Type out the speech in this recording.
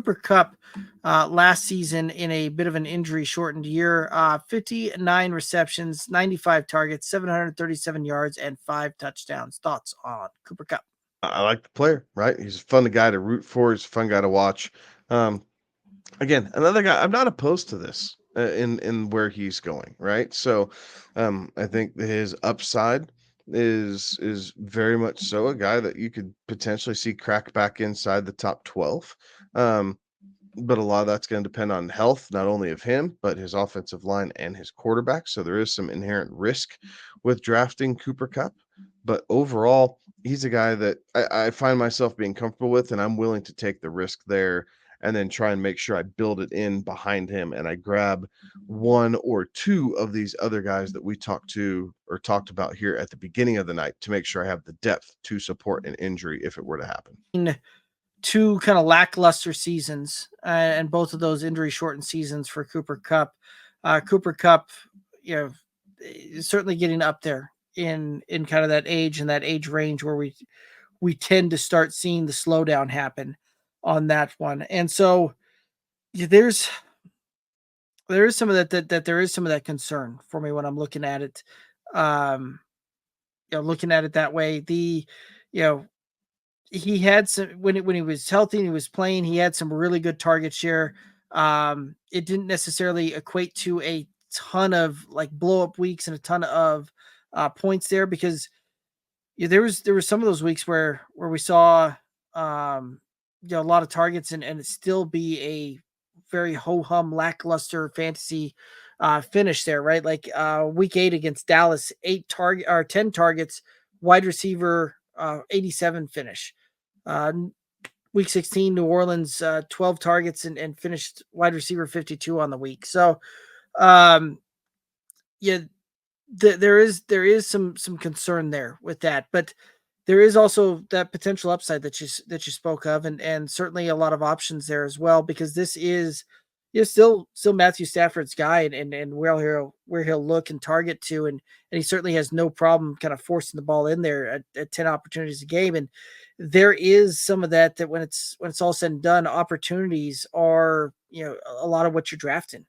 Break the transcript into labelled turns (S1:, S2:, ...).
S1: Cooper Kupp last season in a bit of an injury shortened year, 59 receptions, 95 targets, 737 yards, and 5 touchdowns. Thoughts on Cooper Kupp?
S2: I like the player, right? He's a fun guy to root for. He's a fun guy to watch. Um, Again, another guy. I'm not opposed to this in where he's going, right? So, I think his upside is very much so a guy that you could potentially see crack back inside the top 12. Um, but a lot of that's going to depend on health, not only of him, but his offensive line and his quarterback. So there is some inherent risk with drafting Cooper Cup. But overall, he's a guy that I find myself being comfortable with, and I'm willing to take the risk there and then try and make sure I build it in behind him and I grab one or two of these other guys that we talked about here at the beginning of the night to make sure I have the depth to support an injury if it were to happen.
S1: In two kind of lackluster seasons, and both of those injury shortened seasons for Cooper Kupp. Cooper Kupp, you know, is certainly getting up there in kind of that age range where we tend to start seeing the slowdown happen on that one. And so there's there is some of that there is some of that concern for me when I'm looking at it. Um, looking at it that way, you know he had some when he was healthy and he was playing, he had some really good target share. It didn't necessarily equate to a ton of like blow up weeks and a ton of points there because there was some of those weeks where we saw um a lot of targets and it still be a very ho hum lackluster fantasy finish there, right? Like week 8 against Dallas, 10 targets, wide receiver 87 finish. Uh, week 16, New Orleans, 12 targets and finished wide receiver 52 on the week. So um yeah, there is some concern there with that, but there is also that potential upside that you spoke of, and certainly a lot of options there as well because this is still Matthew Stafford's guy and where he'll look and target to and he certainly has no problem kind of forcing the ball in there at 10 opportunities a game and there is some of that when it's all said and done opportunities are a lot of what you're drafting